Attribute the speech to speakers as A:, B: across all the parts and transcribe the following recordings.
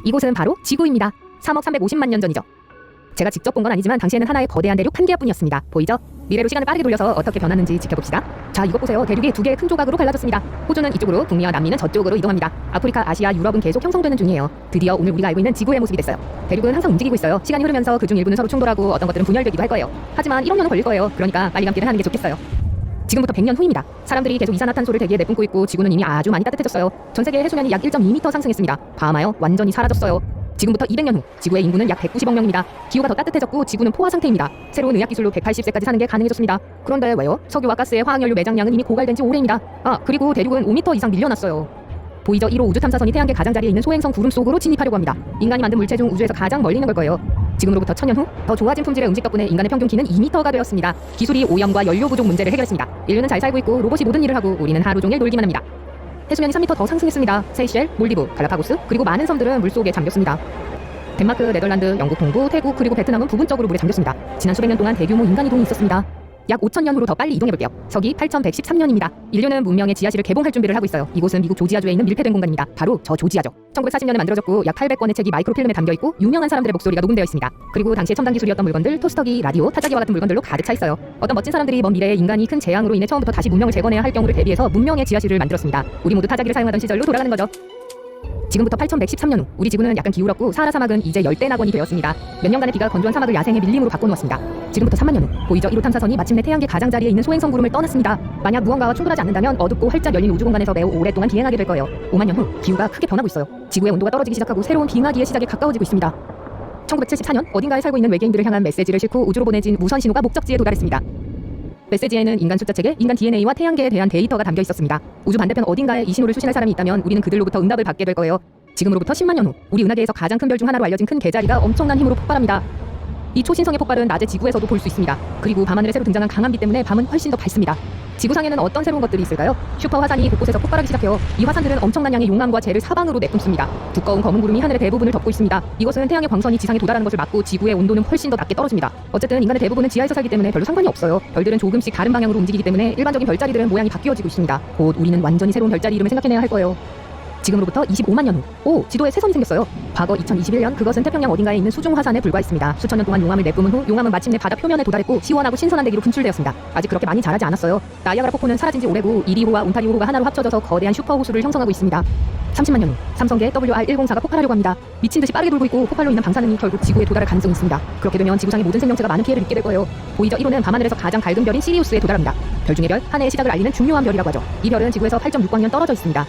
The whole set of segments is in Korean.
A: 이곳은 바로 지구입니다. 3억 350만 년 전이죠. 제가 직접 본 건 아니지만 당시에는 하나의 거대한 대륙 판게아뿐이었습니다. 보이죠? 미래로 시간을 빠르게 돌려서 어떻게 변하는지 지켜봅시다. 자, 이것 보세요. 대륙이 두 개의 큰 조각으로 갈라졌습니다. 호주는 이쪽으로, 북미와 남미는 저쪽으로 이동합니다. 아프리카, 아시아, 유럽은 계속 형성되는 중이에요. 드디어 오늘 우리가 알고 있는 지구의 모습이 됐어요. 대륙은 항상 움직이고 있어요. 시간이 흐르면서 그중 일부는 서로 충돌하고 어떤 것들은 분열되기도 할 거예요. 하지만 1억 년은 걸릴 거예요. 그러니까 빨리 감기를 하는 게 좋겠어요. 지금부터 100년 후입니다. 사람들이 계속 이산화탄소를 대기에 내뿜고 있고 지구는 이미 아주 많이 따뜻해졌어요. 전 세계 해수면이 약 1.2m 상승했습니다. 봐마요. 완전히 사라졌어요. 지금부터 200년 후 지구의 인구는 약 190억 명입니다. 기후가 더 따뜻해졌고 지구는 포화 상태입니다. 새로운 의학 기술로 180세까지 사는 게 가능해졌습니다. 그런데 왜요? 석유와 가스의 화학연료 매장량은 이미 고갈된 지 오래입니다. 그리고 대륙은 5m 이상 밀려났어요. 보이죠? 1호 우주 탐사선이 태양계 가장자리에 있는 소행성 구름 속으로 진입하려고 합니다. 인간이 만든 물체 중 우주에서 가장 멀리 있는 걸 거예요. 지금으로부터 1000년 후 더 좋아진 품질의 음식 덕분에 인간의 평균 키는 2m가 되었습니다. 기술이 오염과 연료 부족 문제를 해결했습니다. 인류는 잘 살고 있고 로봇이 모든 일을 하고 우리는 하루 종일 놀기만 합니다. 해수면이 3m 더 상승했습니다. 세이셸, 몰디브, 갈라파고스, 그리고 많은 섬들은 물속에 잠겼습니다. 덴마크, 네덜란드, 영국 동부, 태국, 그리고 베트남은 부분적으로 물에 잠겼습니다. 지난 수백 년 동안 대규모 인간 이동이 있었습니다. 약 5,000년 후로 더 빨리 이동해볼게요. 서기 8113년입니다. 인류는 문명의 지하실을 개봉할 준비를 하고 있어요. 이곳은 미국 조지아주에 있는 밀폐된 공간입니다. 바로 저 조지아죠. 1940년에 만들어졌고 약 800권의 책이 마이크로필름에 담겨있고 유명한 사람들의 목소리가 녹음되어 있습니다. 그리고 당시에 첨단 기술이었던 물건들, 토스터기, 라디오, 타자기와 같은 물건들로 가득 차 있어요. 어떤 멋진 사람들이 먼 미래에 인간이 큰 재앙으로 인해 처음부터 다시 문명을 재건해야 할 경우를 대비해서 문명의 지하실을 만들었습니다. 우리 모두 타자기를 사용하던 시절로 돌아가는 거죠. 지금부터 8113년 후 우리 지구는 약간 기울었고 사하라 사막은 이제 열대 낙원이 되었습니다. 몇 년간의 비가 건조한 사막을 야생의 밀림으로 바꿔놓았습니다. 지금부터 3만 년 후 보이죠? 1호 탐사선이 마침내 태양계 가장자리에 있는 소행성 구름을 떠났습니다. 만약 무언가와 충돌하지 않는다면 어둡고 활짝 열린 우주 공간에서 매우 오랫동안 비행하게 될 거예요. 5만 년 후 기후가 크게 변하고 있어요. 지구의 온도가 떨어지기 시작하고 새로운 빙하기의 시작에 가까워지고 있습니다. 1974년 어딘가에 살고 있는 외계인들을 향한 메시지를 싣고 우주로 보내진 무선 신호가 목적지에 도달했습니다. 메시지에는 인간 숫자 체계, 인간 DNA와 태양계에 대한 데이터가 담겨 있었습니다. 우주 반대편 어딘가에 이 신호를 수신할 사람이 있다면 우리는 그들로부터 응답을 받게 될 거예요. 지금으로부터 10만 년 후 우리 은하계에서 가장 큰 별 중 하나로 알려진 큰 개자리가 엄청난 힘으로 폭발합니다. 이 초신성의 폭발은 낮에 지구에서도 볼 수 있습니다. 그리고 밤하늘에 새로 등장한 강한 빛 때문에 밤은 훨씬 더 밝습니다. 지구상에는 어떤 새로운 것들이 있을까요? 슈퍼 화산이 곳곳에서 폭발하기 시작해요. 이 화산들은 엄청난 양의 용암과 재를 사방으로 내뿜습니다. 두꺼운 검은 구름이 하늘의 대부분을 덮고 있습니다. 이것은 태양의 광선이 지상에 도달하는 것을 막고 지구의 온도는 훨씬 더 낮게 떨어집니다. 어쨌든 인간의 대부분은 지하에서 살기 때문에 별로 상관이 없어요. 별들은 조금씩 다른 방향으로 움직이기 때문에 일반적인 별자리들은 모양이 바뀌어지고 있습니다. 곧 우리는 완전히 새로운 별자리 이름을 생각해내야 할 거예요. 지금으로부터 25만 년 후 지도에 새섬이 생겼어요. 과거 2021년 그것은 태평양 어딘가에 있는 수중 화산에 불과했습니다. 수천 년 동안 용암을 내뿜은 후 용암은 마침내 바다 표면에 도달했고 시원하고 신선한 대기로 분출되었습니다. 아직 그렇게 많이 자라지 않았어요. 나이아가라 폭포는 사라진 지 오래고 이리호와 온타리오호가 하나로 합쳐져서 거대한 슈퍼호수를 형성하고 있습니다. 30만 년 후 삼성계 WR104가 폭발하려고 합니다. 미친 듯이 빠르게 돌고 있고 폭발로 인한 방사능이 결국 지구에 도달할 가능성이 있습니다. 그렇게 되면 지구상의 모든 생명체가 많은 피해를 입게 될 거예요. 보이죠? 1호는 밤하늘에서 가장 밝은 별인 시리우스에 도달합니다. 별 중의 별, 한 해의 시작을 알리는 중요한 별이라고 하죠. 이 별은 지구에서 8.6광년 떨어져 있습니다.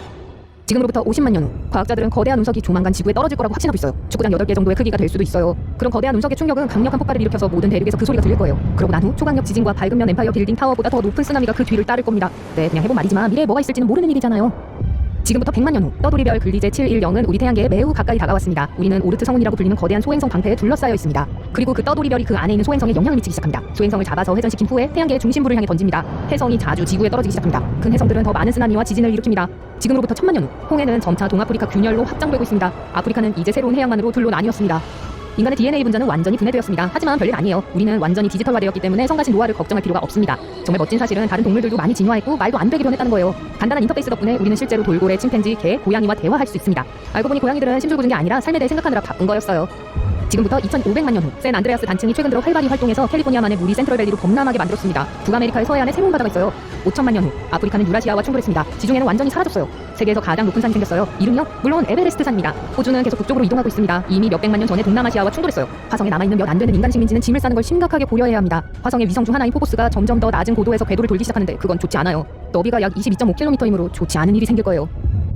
A: 지금으로부터 50만 년 후 과학자들은 거대한 운석이 조만간 지구에 떨어질 거라고 확신하고 있어요. 축구장 8개 정도의 크기가 될 수도 있어요. 그럼 거대한 운석의 충격은 강력한 폭발을 일으켜서 모든 대륙에서 그 소리가 들릴 거예요. 그러고 난 후 초강력 지진과 밝은 면 엠파이어 빌딩 타워보다 더 높은 쓰나미가 그 뒤를 따를 겁니다. 네, 그냥 해본 말이지만 미래에 뭐가 있을지는 모르는 일이잖아요. 지금부터 100만 년 후 떠돌이별 글리제 710은 우리 태양계에 매우 가까이 다가왔습니다. 우리는 오르트 성운이라고 불리는 거대한 소행성 방패에 둘러싸여 있습니다. 그리고 그 떠돌이별이 그 안에 있는 소행성에 영향을 미치기 시작합니다. 소행성을 잡아서 회전시킨 후에 태양계의 중심부를 향해 던집니다. 해성이 자주 지구에 떨어지기 시작합니다. 큰 해성들은 더 많은 쓰나미와 지진을 일으킵니다. 지금으로부터 1000만 년 후 홍해는 점차 동아프리카 균열로 확장되고 있습니다. 아프리카는 이제 새로운 해양만으로 둘로 나뉘었습니다. 인간의 DNA 분자는 완전히 분해되었습니다. 하지만 별일 아니에요. 우리는 완전히 디지털화되었기 때문에 성가신 노화를 걱정할 필요가 없습니다. 정말 멋진 사실은 다른 동물들도 많이 진화했고 말도 안 되게 변했다는 거예요. 간단한 인터페이스 덕분에 우리는 실제로 돌고래, 침팬지, 개, 고양이와 대화할 수 있습니다. 알고 보니 고양이들은 심술 굳은 게 아니라 삶에 대해 생각하느라 바쁜 거였어요. 지금부터 2500만 년 후 샌 안드레아스 단층이 최근 들어 활발히 활동해서 캘리포니아만의 물이 센트럴밸리로 범람하게 만들었습니다. 북아메리카의 서해안에 새로운 바다가 있어요. 5천만 년 후 아프리카는 유라시아와 충돌했습니다. 지중해는 완전히 사라졌어요. 세계에서 가장 높은 산이 생겼어요. 이름이요? 물론 에베레스트 산입니다. 호주는 계속 북쪽으로 이동하고 있습니다. 이미 몇백만 년 전에 동남아시아와 충돌했어요. 화성에 남아있는 몇 안 되는 인간 식민지는 짐을 싸는 걸 심각하게 고려해야 합니다. 화성의 위성 중 하나인 포보스가 점점 더 낮은 고도에서 궤도를 돌기 시작하는데 그건 좋지 않아요. 너비가 약 22.5km이므로 좋지 않은 일이 생길 거예요.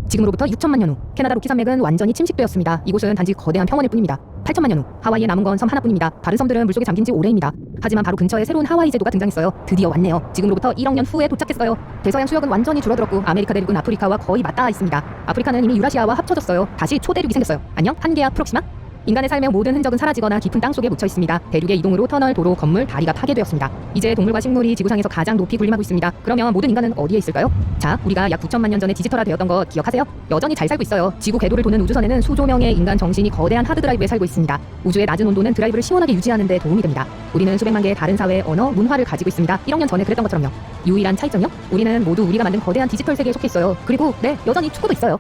A: 지금으로부터 6천만 년 후 캐나다 로키 산맥은 완전히 침식되었습니다. 이곳은 단지 거대한 평원일 뿐입니다. 8천만 년 후 하와이에 남은 건 섬 하나뿐입니다. 다른 섬들은 물속에 잠긴 지 오래입니다. 하지만 바로 근처에 새로운 하와이 제도가 등장했어요. 드디어 왔네요. 지금으로부터 1억 년 후에 도착했어요. 대서양 수역은 완전히 줄어들었고 아메리카 대륙은 아프리카와 거의 맞닿아 있습니다. 아프리카는 이미 유라시아와 합쳐졌어요. 다시 초대륙이 생겼어요. 안녕 판게아 프록시마? 인간의 삶의 모든 흔적은 사라지거나 깊은 땅 속에 묻혀 있습니다. 대륙의 이동으로 터널, 도로, 건물, 다리가 파괴되었습니다. 이제 동물과 식물이 지구상에서 가장 높이 군림하고 있습니다. 그러면 모든 인간은 어디에 있을까요? 자, 우리가 약 9천만 년 전에 디지털화 되었던 거 기억하세요? 여전히 잘 살고 있어요. 지구 궤도를 도는 우주선에는 수조 명의 인간 정신이 거대한 하드드라이브에 살고 있습니다. 우주의 낮은 온도는 드라이브를 시원하게 유지하는 데 도움이 됩니다. 우리는 수백만 개의 다른 사회, 언어, 문화를 가지고 있습니다. 1억 년 전에 그랬던 것처럼요. 유일한 차이점요? 우리는 모두 우리가 만든 거대한 디지털 세계에 속해 있어요. 그리고 네, 여전히 축구도 있어요.